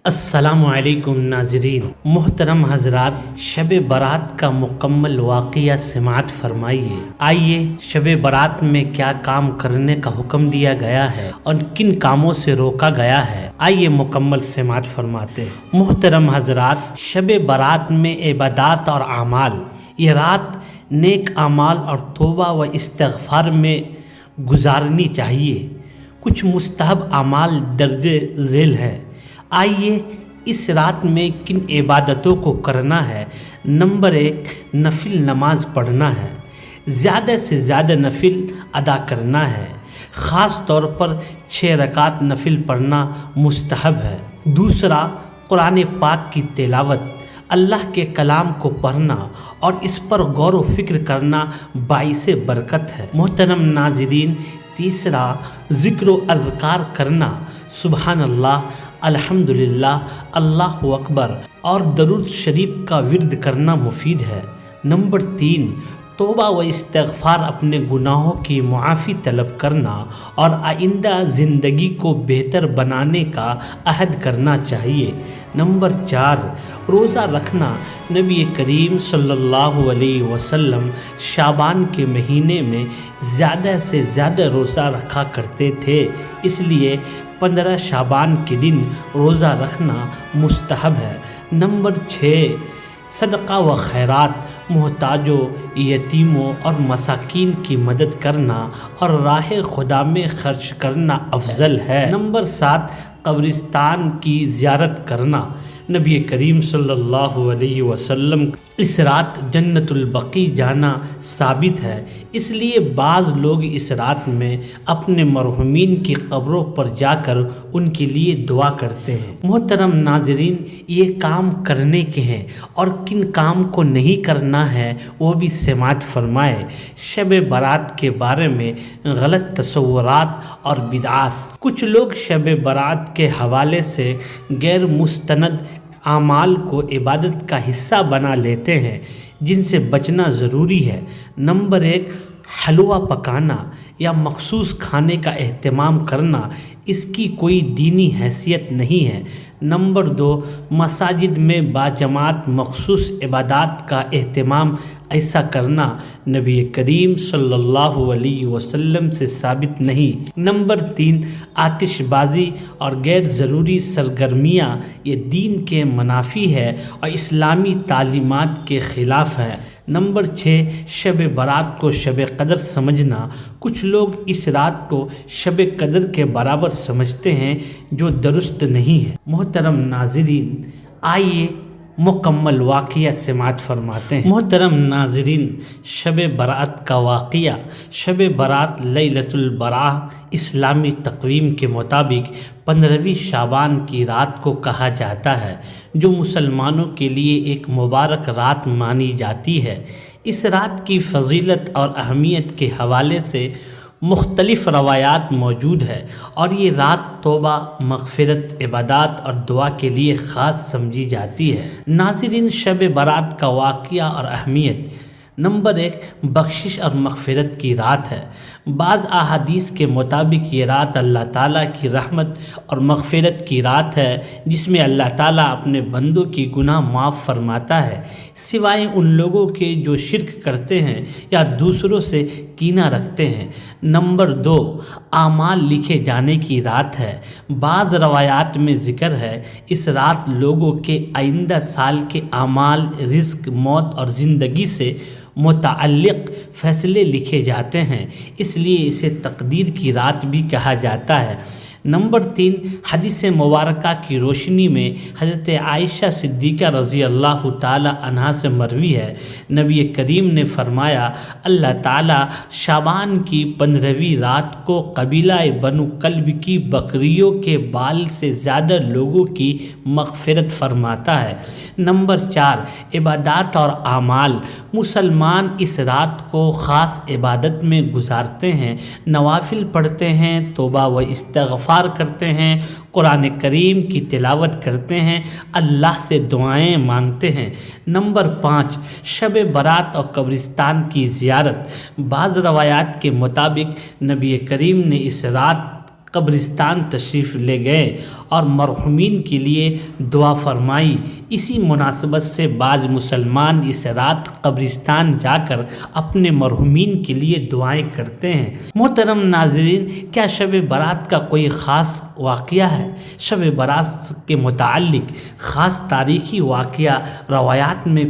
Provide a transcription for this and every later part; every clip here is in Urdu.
السلام علیکم ناظرین محترم حضرات، شب برات کا مکمل واقعہ سماعت فرمائیے۔ آئیے شب برات میں کیا کام کرنے کا حکم دیا گیا ہے اور کن کاموں سے روکا گیا ہے، آئیے مکمل سماعت فرماتے ہیں۔ محترم حضرات، شب برات میں عبادات اور اعمال، یہ رات نیک اعمال اور توبہ و استغفار میں گزارنی چاہیے۔ کچھ مستحب اعمال درج ذیل ہے۔ آئیے اس رات میں کن عبادتوں کو کرنا ہے۔ نمبر 1، نفل نماز پڑھنا ہے، زیادہ سے زیادہ نفل ادا کرنا ہے۔ خاص طور پر 6 رکعت نفل پڑھنا مستحب ہے۔ دوسرا، قرآن پاک کی تلاوت، اللہ کے کلام کو پڑھنا اور اس پر غور و فکر کرنا باعث برکت ہے۔ محترم ناظرین، تیسرا، ذکر و اذکار کرنا، سبحان اللہ، الحمدللہ، اللہ اکبر اور درود شریف کا ورد کرنا مفید ہے۔ نمبر 3، توبہ و استغفار، اپنے گناہوں کی معافی طلب کرنا اور آئندہ زندگی کو بہتر بنانے کا عہد کرنا چاہیے۔ نمبر 4، روزہ رکھنا۔ نبی کریم صلی اللہ علیہ وسلم شعبان کے مہینے میں زیادہ سے زیادہ روزہ رکھا کرتے تھے، اس لیے 15 شعبان کے دن روزہ رکھنا مستحب ہے۔ نمبر 6، صدقہ و خیرات، محتاجوں، یتیموں اور مساکین کی مدد کرنا اور راہ خدا میں خرچ کرنا افضل ہے۔ نمبر 7، قبرستان کی زیارت کرنا۔ نبی کریم صلی اللہ علیہ وسلم اس رات جنت البقیع جانا ثابت ہے، اس لیے بعض لوگ اس رات میں اپنے مرحومین کی قبروں پر جا کر ان کے لیے دعا کرتے ہیں۔ محترم ناظرین، یہ کام کرنے کے ہیں اور کن کام کو نہیں کرنا ہے وہ بھی سماعت فرمائے۔ شب برات کے بارے میں غلط تصورات اور بدعات۔ کچھ لوگ شب برات کے حوالے سے غیر مستند اعمال کو عبادت کا حصہ بنا لیتے ہیں، جن سے بچنا ضروری ہے۔ نمبر 1، حلوہ پکانا یا مخصوص کھانے کا اہتمام کرنا، اس کی کوئی دینی حیثیت نہیں ہے۔ نمبر 2، مساجد میں باجماعت مخصوص عبادات کا اہتمام ایسا کرنا نبی کریم صلی اللہ علیہ وسلم سے ثابت نہیں۔ نمبر 3، آتش بازی اور غیر ضروری سرگرمیاں، یہ دین کے منافی ہے اور اسلامی تعلیمات کے خلاف ہے۔ نمبر 6، شب برات کو شب قدر سمجھنا۔ کچھ لوگ اس رات کو شب قدر کے برابر سمجھتے ہیں، جو درست نہیں ہے۔ محترم ناظرین، آئیے مکمل واقعہ سماعت فرماتے ہیں۔ محترم ناظرین، شب برات کا واقعہ۔ شب برات لیلۃ البراء اسلامی تقویم کے مطابق 15ویں شعبان کی رات کو کہا جاتا ہے، جو مسلمانوں کے لیے ایک مبارک رات مانی جاتی ہے۔ اس رات کی فضیلت اور اہمیت کے حوالے سے مختلف روایات موجود ہے اور یہ رات توبہ، مغفرت، عبادات اور دعا کے لیے خاص سمجھی جاتی ہے۔ ناظرین، شب برات کا واقعہ اور اہمیت۔ نمبر 1، بخشش اور مغفرت کی رات ہے۔ بعض احادیث کے مطابق یہ رات اللہ تعالیٰ کی رحمت اور مغفرت کی رات ہے، جس میں اللہ تعالیٰ اپنے بندوں کی گناہ معاف فرماتا ہے، سوائے ان لوگوں کے جو شرک کرتے ہیں یا دوسروں سے کینہ رکھتے ہیں۔ نمبر 2، اعمال لکھے جانے کی رات ہے۔ بعض روایات میں ذکر ہے اس رات لوگوں کے آئندہ سال کے اعمال، رزق، موت اور زندگی سے متعلق فیصلے لکھے جاتے ہیں، اس لیے اسے تقدیر کی رات بھی کہا جاتا ہے۔ نمبر 3، حدیث مبارکہ کی روشنی میں حضرت عائشہ صدیقہ رضی اللہ تعالی عنہا سے مروی ہے، نبی کریم نے فرمایا، اللہ تعالیٰ شعبان کی 15ویں رات کو قبیلہ بنو کلب کی بکریوں کے بال سے زیادہ لوگوں کی مغفرت فرماتا ہے۔ نمبر 4، عبادات اور اعمال۔ مسلمان اس رات کو خاص عبادت میں گزارتے ہیں، نوافل پڑھتے ہیں، توبہ و استغفار کرتے ہیں، قرآن کریم کی تلاوت کرتے ہیں، اللہ سے دعائیں مانگتے ہیں۔ نمبر 5، شب برات اور قبرستان کی زیارت۔ بعض روایات کے مطابق نبی کریم نے اس رات قبرستان تشریف لے گئے اور مرحومین کے لیے دعا فرمائی۔ اسی مناسبت سے بعض مسلمان اس رات قبرستان جا کر اپنے مرحومین کے لیے دعائیں کرتے ہیں۔ محترم ناظرین، کیا شب برات کا کوئی خاص واقعہ ہے؟ شب برات کے متعلق خاص تاریخی واقعہ روایات میں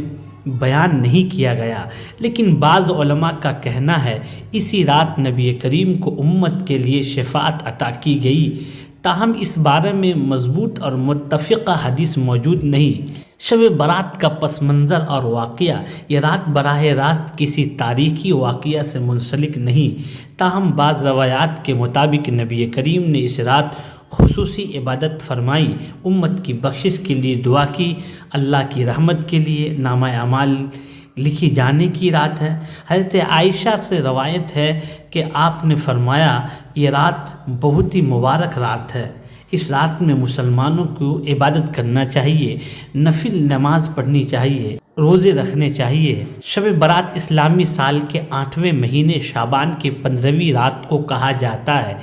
بیان نہیں کیا گیا، لیکن بعض علماء کا کہنا ہے اسی رات نبی کریم کو امت کے لیے شفاعت عطا کی گئی، تاہم اس بارے میں مضبوط اور متفقہ حدیث موجود نہیں۔ شب برات کا پس منظر اور واقعہ، یہ رات براہ راست کسی تاریخی واقعہ سے منسلک نہیں، تاہم بعض روایات کے مطابق نبی کریم نے اس رات خصوصی عبادت فرمائی، امت کی بخشش کے لیے دعا کی، اللہ کی رحمت کے لیے نامہ اعمال لکھی جانے کی رات ہے۔ حضرت عائشہ سے روایت ہے کہ آپ نے فرمایا، یہ رات بہت ہی مبارک رات ہے، اس رات میں مسلمانوں کو عبادت کرنا چاہیے، نفل نماز پڑھنی چاہیے، روزے رکھنے چاہیے۔ شب برات اسلامی سال کے 8ویں مہینے شعبان کی 15ویں رات کو کہا جاتا ہے۔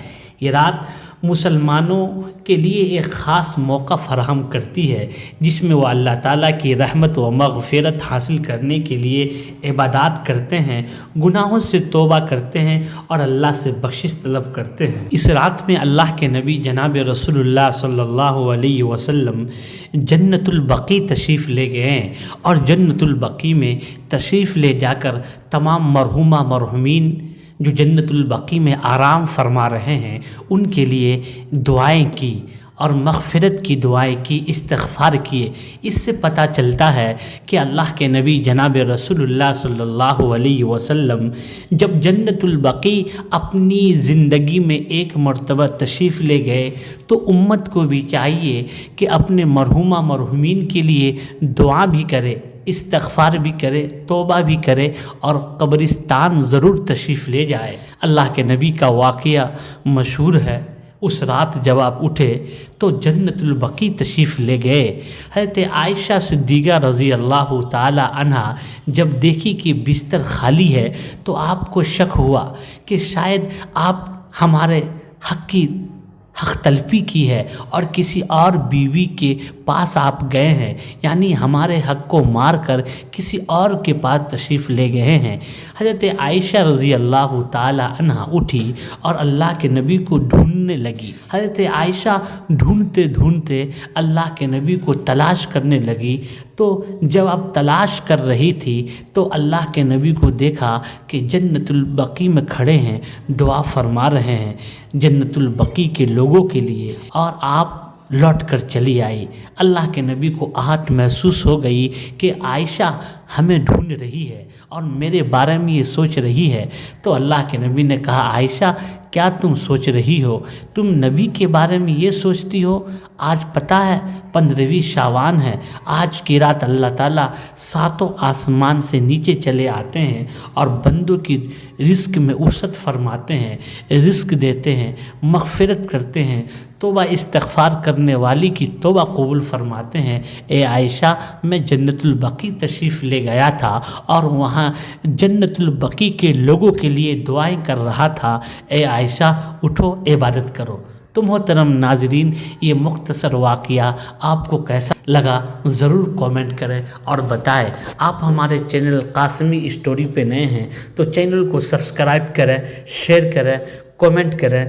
یہ رات مسلمانوں کے لیے ایک خاص موقع فراہم کرتی ہے جس میں وہ اللہ تعالیٰ کی رحمت و مغفرت حاصل کرنے کے لیے عبادات کرتے ہیں، گناہوں سے توبہ کرتے ہیں اور اللہ سے بخشش طلب کرتے ہیں۔ اس رات میں اللہ کے نبی جناب رسول اللہ صلی اللہ علیہ وسلم جنت البقیع تشریف لے گئے ہیں اور جنت البقیع میں تشریف لے جا کر تمام مرحومہ مرحومین جو جنت البقیع میں آرام فرما رہے ہیں ان کے لیے دعائیں کی اور مغفرت کی دعائیں کی، استغفار کیے۔ اس سے پتہ چلتا ہے کہ اللہ کے نبی جناب رسول اللہ صلی اللہ علیہ وسلم جب جنت البقیع اپنی زندگی میں ایک مرتبہ تشریف لے گئے تو امت کو بھی چاہیے کہ اپنے مرحومہ مرحومین کے لیے دعا بھی کرے، استغفار بھی کرے، توبہ بھی کرے اور قبرستان ضرور تشریف لے جائے۔ اللہ کے نبی کا واقعہ مشہور ہے، اس رات جب آپ اٹھے تو جنت البقیع تشریف لے گئے۔ حضرت عائشہ صدیقہ رضی اللہ تعالی عنہا جب دیکھی کہ بستر خالی ہے تو آپ کو شک ہوا کہ شاید آپ ہمارے حق تلفی کی ہے اور کسی اور بیوی کے پاس آپ گئے ہیں، یعنی ہمارے حق کو مار کر کسی اور کے پاس تشریف لے گئے ہیں۔ حضرت عائشہ رضی اللہ تعالی عنہا اٹھی اور اللہ کے نبی کو ڈھونڈنے لگی۔ حضرت عائشہ ڈھونڈتے ڈھونڈتے اللہ کے نبی کو تلاش کرنے لگی، تو جب آپ تلاش کر رہی تھی تو اللہ کے نبی کو دیکھا کہ جنت البقیع میں کھڑے ہیں، دعا فرما رہے ہیں جنت البقیع کے لوگوں کے لیے، اور آپ لوٹ کر چلی آئی۔ اللہ کے نبی کو آہٹ محسوس ہو گئی کہ عائشہ ہمیں ڈھونڈ رہی ہے اور میرے بارے میں یہ سوچ رہی ہے۔ تو اللہ کے نبی نے کہا، عائشہ کیا تم سوچ رہی ہو؟ تم نبی کے بارے میں یہ سوچتی ہو؟ آج پتہ ہے 15ویں شعبان ہے، آج کی رات اللہ تعالیٰ 7 آسمان سے نیچے چلے آتے ہیں اور بندوں کی رزق میں وسعت فرماتے ہیں، رزق دیتے ہیں، مغفرت کرتے ہیں، توبہ استغفار کرنے والی کی توبہ قبول فرماتے ہیں۔ اے عائشہ، میں جنت البقیع تشریف لے گیا تھا اور وہاں جنت البقیع کے لوگوں کے لیے دعائیں کر رہا تھا۔ اے عائشہ اٹھو، عبادت کرو۔ تو محترم ناظرین، یہ مختصر واقعہ آپ کو کیسا لگا ضرور کامنٹ کریں اور بتائیں۔ آپ ہمارے چینل قاسمی اسٹوری پہ نئے ہیں تو چینل کو سبسکرائب کریں، شیئر کریں، کامنٹ کریں۔